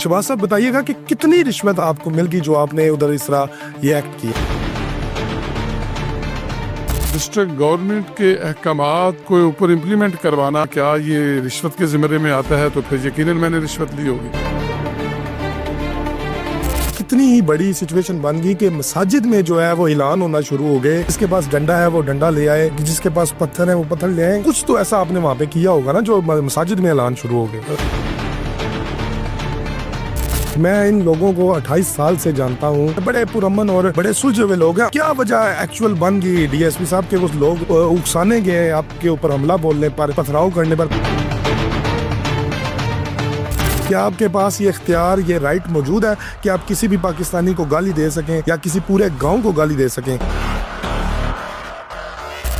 شہباز صاحب بتائیے گا کہ کتنی رشوت آپ کو مل گئی جو آپ نے ادھر اس طرح یہ ایکٹ کیا؟ ڈسٹرکٹ گورنمنٹ کے احکامات کو اوپر امپلیمنٹ کروانا کیا یہ رشوت کے زمرے میں آتا ہے؟ تو پھر یقیناً میں نے رشوت لی ہوگی۔ کتنی ہی بڑی سچویشن بن گئی کہ مساجد میں جو ہے وہ اعلان ہونا شروع ہو گئے، جس کے پاس ڈنڈا ہے وہ ڈنڈا لے آئے، جس کے پاس پتھر ہے وہ پتھر لے آئے۔ کچھ تو ایسا آپ نے وہاں پہ کیا ہوگا نا جو مساجد میں اعلان شروع ہو گئے۔ میں ان لوگوں کو 28 سال سے جانتا ہوں، بڑے پرامن اور بڑے سلجھے ہوئے لوگ ہیں۔ کیا وجہ ایکچوئل بن گئی ڈی ایس پی صاحب کے اس لوگ اکسانے گئے آپ کے اوپر حملہ بولنے پر، پتھراؤ کرنے پر؟ کیا آپ کے پاس یہ اختیار، یہ رائٹ موجود ہے کہ آپ کسی بھی پاکستانی کو گالی دے سکیں یا کسی پورے گاؤں کو گالی دے سکیں؟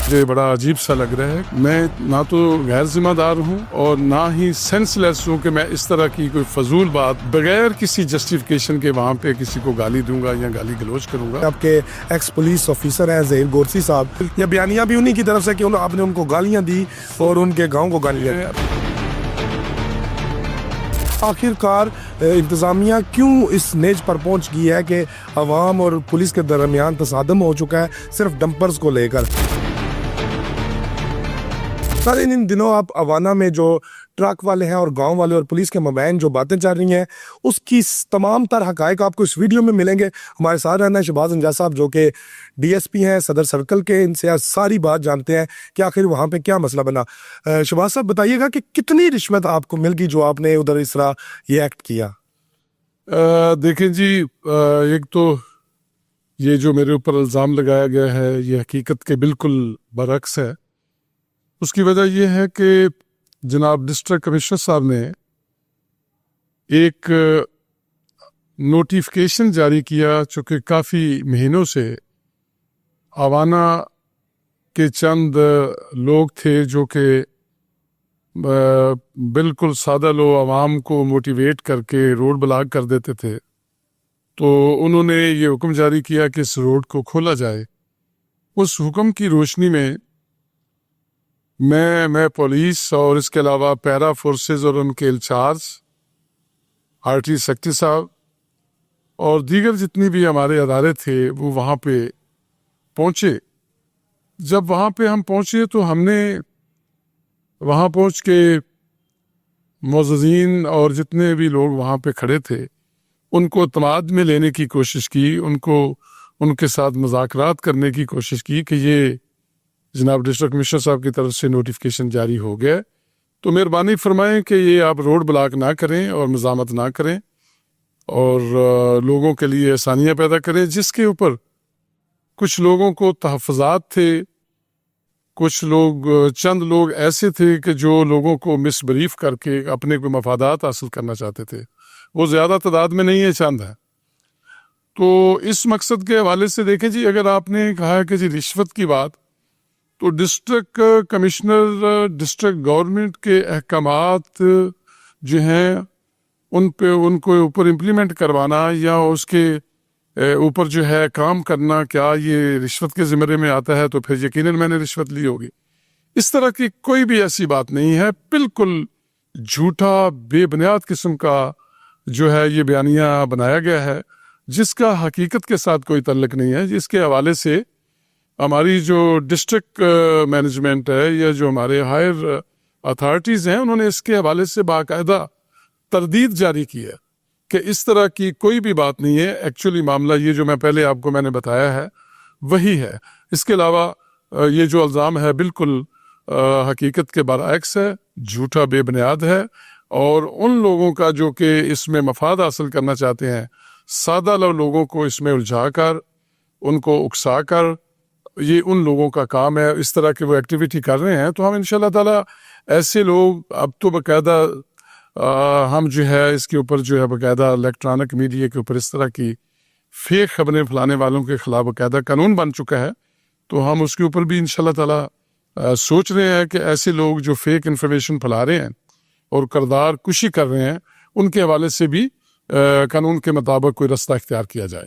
مجھے بڑا عجیب سا لگ رہا ہے۔ میں نہ تو غیر ذمہ دار ہوں اور نہ ہی سینس لیس ہوں کہ میں اس طرح کی کوئی فضول بات بغیر کسی جسٹیفیکیشن کے وہاں پہ کسی کو گالی دوں گا یا گالی گلوچ کروں گا۔ آپ کے ایکس پولیس آفیسر ہیں ظہیر گورسی صاحب، یہ بیانیہ بھی انہی کی طرف سے کہ آپ نے ان کو گالیاں دی اور ان کے گاؤں کو گالیاں دی۔ آخر کار انتظامیہ کیوں اس نیج پر پہنچ گئی ہے کہ عوام اور پولیس کے درمیان تصادم ہو چکا ہے صرف ڈمپرز کو لے کر؟ سر ان دنوں آپ اوانا میں جو ٹرک والے ہیں اور گاؤں والے اور پولیس کے مابین جو باتیں چل رہی ہیں، اس کی تمام تر حقائق آپ کو اس ویڈیو میں ملیں گے۔ ہمارے ساتھ رہنا ہے شہباز انجاز صاحب جو کہ ڈی ایس پی ہیں صدر سرکل کے، ان سے ساری بات جانتے ہیں کہ آخر وہاں پہ کیا مسئلہ بنا۔ شہباز صاحب بتائیے گا کہ کتنی رشوت آپ کو مل گئی جو آپ نے ادھر اس طرح یہ ایکٹ کیا؟ دیکھیں جی، ایک تو یہ جو میرے اوپر الزام لگایا گیا ہے یہ حقیقت کے بالکل برعکس ہے۔ اس کی وجہ یہ ہے کہ جناب ڈسٹرکٹ کمشنر صاحب نے ایک نوٹیفیکیشن جاری کیا، چونکہ کافی مہینوں سے اوانا کے چند لوگ تھے جو کہ بالکل سادہ لوگ عوام کو موٹیویٹ کر کے روڈ بلاک کر دیتے تھے، تو انہوں نے یہ حکم جاری کیا کہ اس روڈ کو کھولا جائے۔ اس حکم کی روشنی میں میں پولیس اور اس کے علاوہ پیرا فورسز اور ان کے انچارج آر ٹی سیکٹری صاحب اور دیگر جتنی بھی ہمارے ادارے تھے وہ وہاں پہ پہنچے۔ جب وہاں پہ ہم پہنچے تو ہم نے وہاں پہنچ کے معززین اور جتنے بھی لوگ وہاں پہ کھڑے تھے ان کو اعتماد میں لینے کی کوشش کی، ان کے ساتھ مذاکرات کرنے کی کوشش کی کہ یہ جناب ڈسٹرکٹ کمشنر صاحب کی طرف سے نوٹیفیکیشن جاری ہو گیا، تو مہربانی فرمائیں کہ یہ آپ روڈ بلاک نہ کریں اور مزاحمت نہ کریں اور لوگوں کے لیے آسانیاں پیدا کریں، جس کے اوپر کچھ لوگوں کو تحفظات تھے، کچھ لوگ چند لوگ ایسے تھے کہ جو لوگوں کو مس بریف کر کے اپنے کوئی مفادات حاصل کرنا چاہتے تھے۔ وہ زیادہ تعداد میں نہیں ہے، چند ہے۔ تو اس مقصد کے حوالے سے دیکھیں جی، اگر آپ نے کہا کہ جی رشوت کی بات، تو ڈسٹرکٹ کمشنر ڈسٹرکٹ گورنمنٹ کے احکامات جو ہیں ان کو اوپر امپلیمنٹ کروانا یا اس کے اوپر جو ہے کام کرنا کیا یہ رشوت کے زمرے میں آتا ہے؟ تو پھر یقیناً میں نے رشوت لی ہوگی۔ اس طرح کی کوئی بھی ایسی بات نہیں ہے، بالکل جھوٹا بے بنیاد قسم کا جو ہے یہ بیانیہ بنایا گیا ہے، جس کا حقیقت کے ساتھ کوئی تعلق نہیں ہے۔ جس کے حوالے سے ہماری جو ڈسٹرکٹ مینجمنٹ ہے یا جو ہمارے ہائر اتھارٹیز ہیں، انہوں نے اس کے حوالے سے باقاعدہ تردید جاری کی ہے کہ اس طرح کی کوئی بھی بات نہیں ہے۔ ایکچولی معاملہ یہ جو میں نے بتایا ہے وہی ہے۔ اس کے علاوہ یہ جو الزام ہے بالکل حقیقت کے برعکس ہے، جھوٹا بے بنیاد ہے، اور ان لوگوں کا جو کہ اس میں مفاد حاصل کرنا چاہتے ہیں، سادہ لوگوں کو اس میں الجھا کر، ان کو اکسا کر، یہ ان لوگوں کا کام ہے۔ اس طرح کے وہ ایکٹیویٹی کر رہے ہیں، تو ہم انشاءاللہ تعالی ایسے لوگ اب تو باقاعدہ ہم جو ہے اس کے اوپر جو ہے باقاعدہ الیکٹرانک میڈیا کے اوپر اس طرح کی فیک خبریں پھیلانے والوں کے خلاف باقاعدہ قانون بن چکا ہے، تو ہم اس کے اوپر بھی انشاءاللہ تعالی سوچ رہے ہیں کہ ایسے لوگ جو فیک انفارمیشن پھیلا رہے ہیں اور کردار کشی کر رہے ہیں، ان کے حوالے سے بھی قانون کے مطابق کوئی رستہ اختیار کیا جائے۔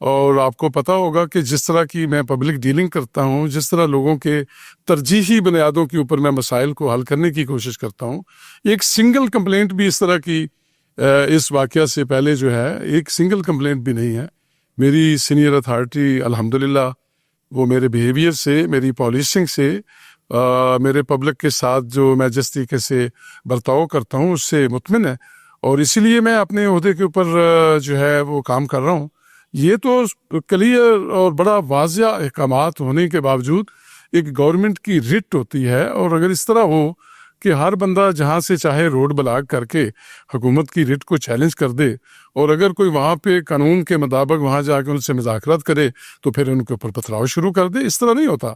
اور آپ کو پتا ہوگا کہ جس طرح کی میں پبلک ڈیلنگ کرتا ہوں، جس طرح لوگوں کے ترجیحی بنیادوں کے اوپر میں مسائل کو حل کرنے کی کوشش کرتا ہوں، ایک سنگل کمپلینٹ بھی اس طرح کی اس واقعہ سے پہلے جو ہے ایک سنگل کمپلینٹ بھی نہیں ہے. میری سینئر اتھارٹی الحمدللہ وہ میرے بیہیویئر سے، میری پالیسنگ سے، میرے پبلک کے ساتھ جو میں جس طریقے سے برتاؤ کرتا ہوں اس سے مطمئن ہے، اور اسی لیے میں اپنے عہدے کے اوپر جو ہے وہ کام کر رہا ہوں. یہ تو کلیئر اور بڑا واضح احکامات ہونے کے باوجود ایک گورنمنٹ کی رٹ ہوتی ہے، اور اگر اس طرح ہو کہ ہر بندہ جہاں سے چاہے روڈ بلاک کر کے حکومت کی رٹ کو چیلنج کر دے، اور اگر کوئی وہاں پہ قانون کے مطابق وہاں جا کے ان سے مذاکرات کرے تو پھر ان کے اوپر پتھراؤ شروع کر دے، اس طرح نہیں ہوتا.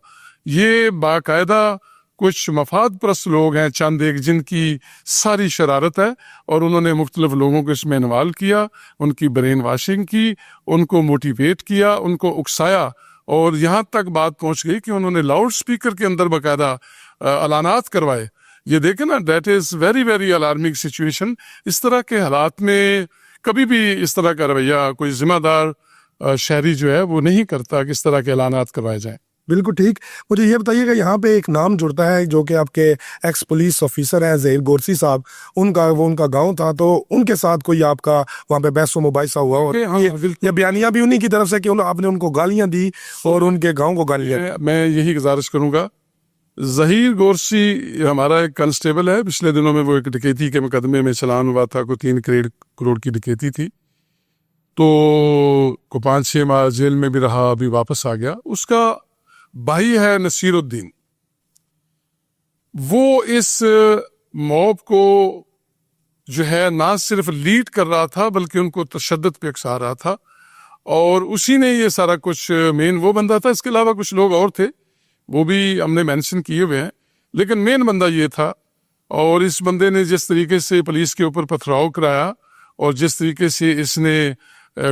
یہ باقاعدہ کچھ مفاد پرست لوگ ہیں، چند ایک، جن کی ساری شرارت ہے، اور انہوں نے مختلف لوگوں کو اس میں انوالو کیا، ان کی برین واشنگ کی، ان کو موٹیویٹ کیا، ان کو اکسایا، اور یہاں تک بات پہنچ گئی کہ انہوں نے لاؤڈ سپیکر کے اندر باقاعدہ اعلانات کروائے. یہ دیکھیں نا، that is very very alarming situation. اس طرح کے حالات میں کبھی بھی اس طرح کا رویہ کوئی ذمہ دار شہری جو ہے وہ نہیں کرتا کہ اس طرح کے اعلانات کروائے جائیں. بالکل ٹھیک. مجھے یہ بتائیے کہ یہاں پہ ایک نام جڑتا ہے جو کہ آپ کے ایکس پولیس آفیسر ہیں ظہیر گورسی صاحب، ان کا گاؤں تھا، تو ان کے ساتھ کوئی آپ کا وہاں پہ بحث و مباحثہ ہوا، اور یہ بیانیہ بھی انہی کی طرف سے کہ آپ نے ان کو گالیاں دی اور ان کے گاؤں کو گالیاں دی. میں یہی گزارش کروں گا، ظہیر گورسی ہمارا ایک کانسٹیبل ہے. پچھلے دنوں میں وہ ایک ڈکیتی کے مقدمے میں چلان ہوا تھا، کوئی 3 کروڑ کی ڈکیتی تھی، تو کو 5-6 ماہ جیل میں بھی رہا، ابھی واپس آ گیا. اس کا بھائی ہے نصیر الدین، وہ اس موب کو جو ہے نہ صرف لیڈ کر رہا تھا بلکہ ان کو تشدد پہ اکسا رہا تھا، اور اسی نے یہ سارا کچھ مین وہ بندہ تھا. اس کے علاوہ کچھ لوگ اور تھے، وہ بھی ہم نے مینشن کیے ہوئے ہیں، لیکن مین بندہ یہ تھا. اور اس بندے نے جس طریقے سے پولیس کے اوپر پتھراؤ کرایا، اور جس طریقے سے اس نے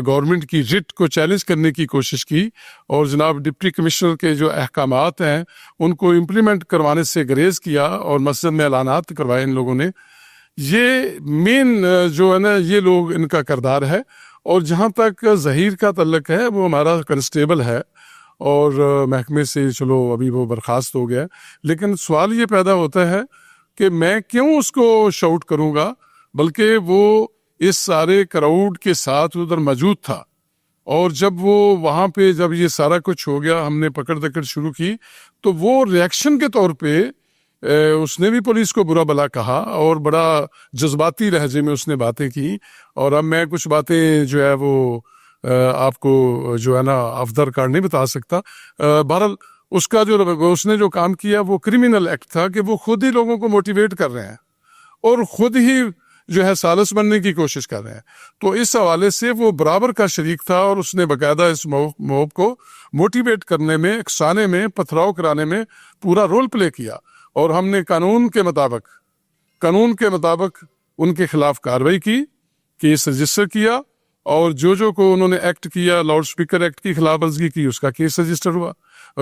گورنمنٹ کی رٹ کو چیلنج کرنے کی کوشش کی، اور جناب ڈپٹی کمشنر کے جو احکامات ہیں ان کو امپلیمنٹ کروانے سے گریز کیا، اور مسجد میں اعلانات کروائے ان لوگوں نے. یہ مین جو ہے نا، یہ لوگ ان کا کردار ہے. اور جہاں تک ظہیر کا تعلق ہے، وہ ہمارا کانسٹیبل ہے، اور محکمے سے چلو ابھی وہ برخاست ہو گیا، لیکن سوال یہ پیدا ہوتا ہے کہ میں کیوں اس کو شاؤٹ کروں گا، بلکہ وہ اس سارے کراؤڈ کے ساتھ ادھر موجود تھا. اور جب وہ وہاں پہ جب یہ سارا کچھ ہو گیا، ہم نے پکڑ دکڑ شروع کی، تو وہ ریاکشن کے طور پہ اس نے بھی پولیس کو برا بلا کہا، اور بڑا جذباتی لہجے میں اس نے باتیں کی. اور اب میں کچھ باتیں جو ہے وہ آپ کو جو ہے نا آف دا ریکارڈ نہیں بتا سکتا. بہرحال اس نے جو کام کیا وہ کریمنل ایکٹ تھا، کہ وہ خود ہی لوگوں کو موٹیویٹ کر رہے ہیں اور خود ہی جو ہے سالس بننے کی کوشش کر رہے ہیں. تو اس حوالے سے وہ برابر کا شریک تھا، اور اس نے باقاعدہ اس موب کو موٹیویٹ کرنے میں، اکسانے میں، پتھراؤ کرانے میں پورا رول پلے کیا. اور ہم نے قانون کے مطابق ان کے خلاف کارروائی کی، کیس رجسٹر کیا، اور جو کو انہوں نے ایکٹ کیا، لاؤڈ سپیکر ایکٹ کی خلاف ورزی کی، اس کا کیس رجسٹر ہوا،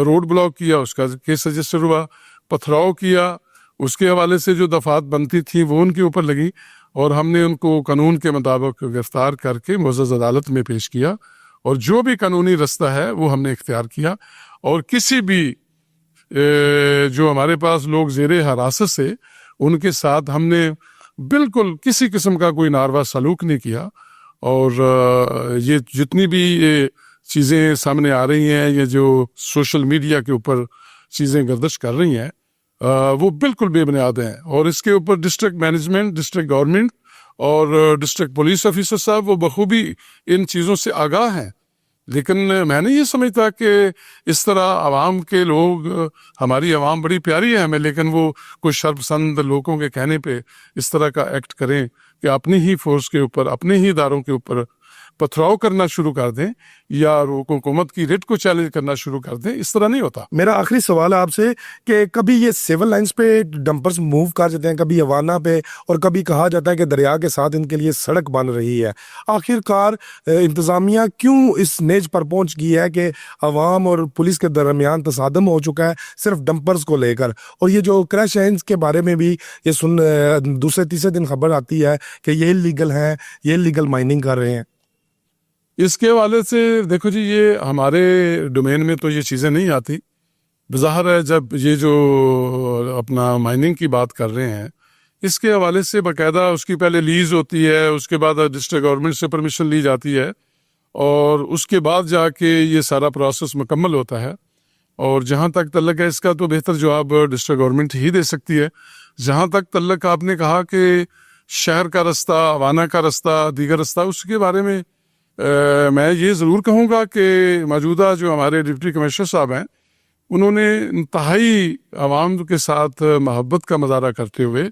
روڈ بلاک کیا، اس کا کیس رجسٹر ہوا، پتھراؤ کیا، اس کے حوالے سے جو دفعات بنتی تھیں وہ ان کے اوپر لگی، اور ہم نے ان کو قانون کے مطابق گرفتار کر کے معزز عدالت میں پیش کیا، اور جو بھی قانونی رستہ ہے وہ ہم نے اختیار کیا. اور کسی بھی جو ہمارے پاس لوگ زیر حراست سے، ان کے ساتھ ہم نے بالکل کسی قسم کا کوئی ناروا سلوک نہیں کیا. اور یہ جتنی بھی یہ چیزیں سامنے آ رہی ہیں، یہ جو سوشل میڈیا کے اوپر چیزیں گردش کر رہی ہیں، وہ بالکل بے بنیاد ہیں. اور اس کے اوپر ڈسٹرکٹ مینجمنٹ، ڈسٹرکٹ گورنمنٹ اور ڈسٹرکٹ پولیس آفیسر صاحب وہ بخوبی ان چیزوں سے آگاہ ہیں. لیکن میں نہیں یہ سمجھتا کہ اس طرح عوام کے لوگ، ہماری عوام بڑی پیاری ہے ہمیں، لیکن وہ کوئی شرپسند لوگوں کے کہنے پہ اس طرح کا ایکٹ کریں کہ اپنی ہی فورس کے اوپر، اپنے ہی اداروں کے اوپر پتھراؤ کرنا شروع کر دیں، یا حکومت کی ریٹ کو چیلنج کرنا شروع کر دیں. اس طرح نہیں ہوتا. میرا آخری سوال ہے آپ سے کہ کبھی یہ سیول لائنز پہ ڈمپرز موو کر جاتے ہیں، کبھی اوانہ پہ، اور کبھی کہا جاتا ہے کہ دریا کے ساتھ ان کے لیے سڑک بن رہی ہے. آخر کار انتظامیہ کیوں اس نیج پر پہنچ گئی ہے کہ عوام اور پولیس کے درمیان تصادم ہو چکا ہے صرف ڈمپرز کو لے کر؟ اور یہ جو کریش اینز کے بارے میں بھی یہ دوسرے تیسرے دن خبر آتی ہے کہ یہ لیگل ہیں، یہ لیگل مائننگ کر رہے ہیں. اس کے حوالے سے دیکھو جی، یہ ہمارے ڈومین میں تو یہ چیزیں نہیں آتی. بظاہر ہے جب یہ جو اپنا مائننگ کی بات کر رہے ہیں، اس کے حوالے سے باقاعدہ اس کی پہلے لیز ہوتی ہے، اس کے بعد ڈسٹرکٹ گورنمنٹ سے پرمیشن لی جاتی ہے، اور اس کے بعد جا کے یہ سارا پروسیس مکمل ہوتا ہے. اور جہاں تک تعلق ہے اس کا، تو بہتر جواب ڈسٹرکٹ گورنمنٹ ہی دے سکتی ہے. جہاں تک تعلق آپ نے کہا کہ شہر کا رستہ، اوانا کا رستہ، دیگر رستہ، اس کے بارے میں میں یہ ضرور کہوں گا کہ موجودہ جو ہمارے ڈپٹی کمشنر صاحب ہیں، انہوں نے انتہائی عوام کے ساتھ محبت کا مظاہرہ کرتے ہوئے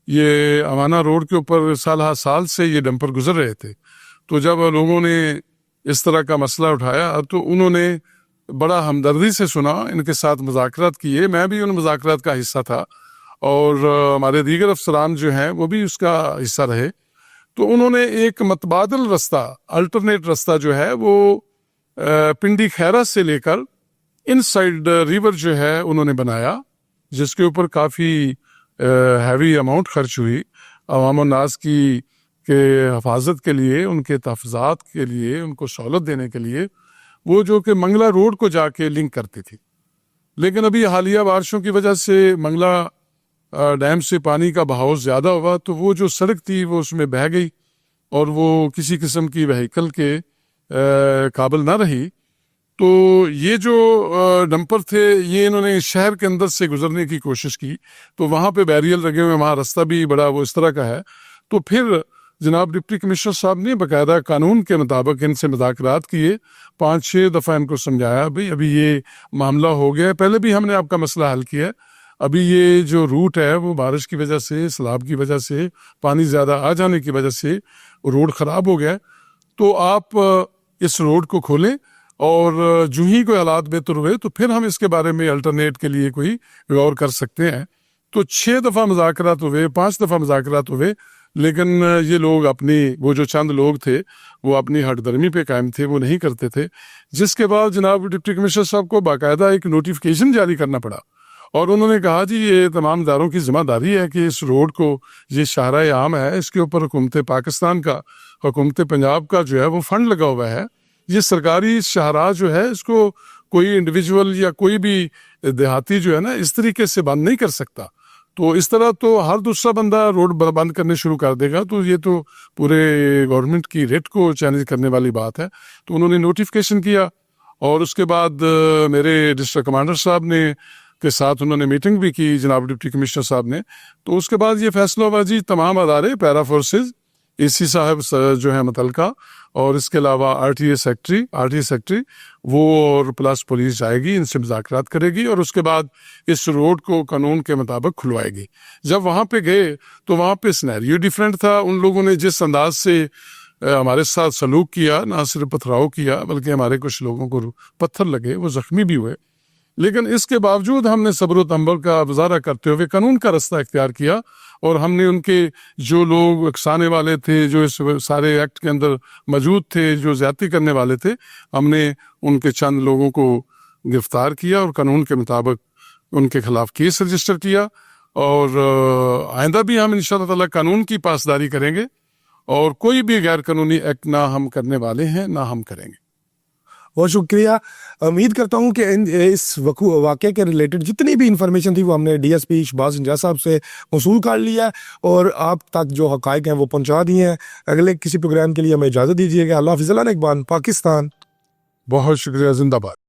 یہ اوانا روڈ کے اوپر سال ہر سال سے یہ ڈمپر گزر رہے تھے. تو جب لوگوں نے اس طرح کا مسئلہ اٹھایا تو انہوں نے بڑا ہمدردی سے سنا، ان کے ساتھ مذاکرات کیے. میں بھی ان مذاکرات کا حصہ تھا، اور ہمارے دیگر افسران جو ہیں وہ بھی اس کا حصہ رہے. تو انہوں نے ایک متبادل رستہ، الٹرنیٹ رستہ جو ہے وہ پنڈی خیرہ سے لے کر ان سائڈ ریور جو ہے انہوں نے بنایا، جس کے اوپر کافی ہیوی اماؤنٹ خرچ ہوئی عوام الناس کی کے حفاظت کے لیے، ان کے تحفظات کے لیے، ان کو سہولت دینے کے لیے، وہ جو کہ منگلا روڈ کو جا کے لنک کرتی تھی. لیکن ابھی حالیہ بارشوں کی وجہ سے منگلا ڈیم سے پانی کا بہاؤ زیادہ ہوا، تو وہ جو سڑک تھی وہ اس میں بہہ گئی، اور وہ کسی قسم کی وہیکل کے قابل نہ رہی. تو یہ جو ڈمپر تھے، یہ انہوں نے شہر کے اندر سے گزرنے کی کوشش کی، تو وہاں پہ بیریئر لگے ہوئے، وہاں رستہ بھی بڑا وہ اس طرح کا ہے. تو پھر جناب ڈپٹی کمشنر صاحب نے باقاعدہ قانون کے مطابق ان سے مذاکرات کیے، 5-6 دفعہ ان کو سمجھایا بھئی ابھی یہ معاملہ ہو گیا ہے، پہلے بھی ہم نے آپ کا مسئلہ حل کیا ہے، ابھی یہ جو روٹ ہے وہ بارش کی وجہ سے، سیلاب کی وجہ سے، پانی زیادہ آ جانے کی وجہ سے روڈ خراب ہو گیا ہے. تو آپ اس روڈ کو کھولیں، اور جو ہی کوئی حالات بہتر ہوئے تو پھر ہم اس کے بارے میں الٹرنیٹ کے لیے کوئی غور کر سکتے ہیں. تو 6 دفعہ مذاکرات ہوئے، 5 دفعہ مذاکرات ہوئے، لیکن یہ لوگ اپنی، وہ جو چند لوگ تھے وہ اپنی ہٹ درمی پہ قائم تھے، وہ نہیں کرتے تھے. جس کے بعد جناب ڈپٹی کمشنر صاحب کو باقاعدہ ایک نوٹیفیکیشن جاری کرنا پڑا، اور انہوں نے کہا جی یہ تمام اداروں کی ذمہ داری ہے کہ اس روڈ کو، یہ شاہراہ عام ہے، اس کے اوپر حکومت پاکستان کا، حکومت پنجاب کا جو ہے وہ فنڈ لگا ہوا ہے. یہ سرکاری شاہراہ جو ہے اس کو کوئی انڈیویجول یا کوئی بھی دیہاتی جو ہے نا اس طریقے سے بند نہیں کر سکتا. تو اس طرح تو ہر دوسرا بندہ روڈ بند کرنے شروع کر دے گا، تو یہ تو پورے گورنمنٹ کی ریٹ کو چیلنج کرنے والی بات ہے. تو انہوں نے نوٹیفیکیشن کیا، اور اس کے بعد میرے ڈسٹرکٹ کمانڈر صاحب نے کے ساتھ انہوں نے میٹنگ بھی کی، جناب ڈپٹی کمشنر صاحب نے. تو اس کے بعد یہ فیصلہ ہوا جی تمام ادارے، پیرا فورسز، اے سی صاحب جو ہیں متعلقہ، اور اس کے علاوہ آر ٹی اے سیکٹری وہ، اور پلس پولیس جائے گی، ان سے مذاکرات کرے گی، اور اس کے بعد اس روڈ کو قانون کے مطابق کھلوائے گی. جب وہاں پہ گئے تو وہاں پہ سینیریو ڈیفرنٹ تھا. ان لوگوں نے جس انداز سے ہمارے ساتھ سلوک کیا، نہ صرف پتھراؤ کیا بلکہ ہمارے کچھ لوگوں کو پتھر لگے، وہ زخمی بھی ہوئے. لیکن اس کے باوجود ہم نے صبر و تحمل کا مظاہرہ کرتے ہوئے قانون کا رستہ اختیار کیا، اور ہم نے ان کے جو لوگ اکسانے والے تھے، جو اس سارے ایکٹ کے اندر موجود تھے، جو زیادتی کرنے والے تھے، ہم نے ان کے چند لوگوں کو گرفتار کیا، اور قانون کے مطابق ان کے خلاف کیس رجسٹر کیا. اور آئندہ بھی ہم انشاءاللہ تعالی قانون کی پاسداری کریں گے، اور کوئی بھی غیر قانونی ایکٹ نہ ہم کرنے والے ہیں، نہ ہم کریں گے. بہت شکریہ. امید کرتا ہوں کہ اس واقعے کے ریلیٹڈ جتنی بھی انفارمیشن تھی وہ ہم نے ڈی ایس پی شہباز انجاز صاحب سے موصول کر لیا، اور آپ تک جو حقائق ہیں وہ پہنچا دیے ہیں. اگلے کسی پروگرام کے لیے ہمیں اجازت دیجیے گا. اللہ حافظ. نگبان، پاکستان. بہت شکریہ. زندہ باد.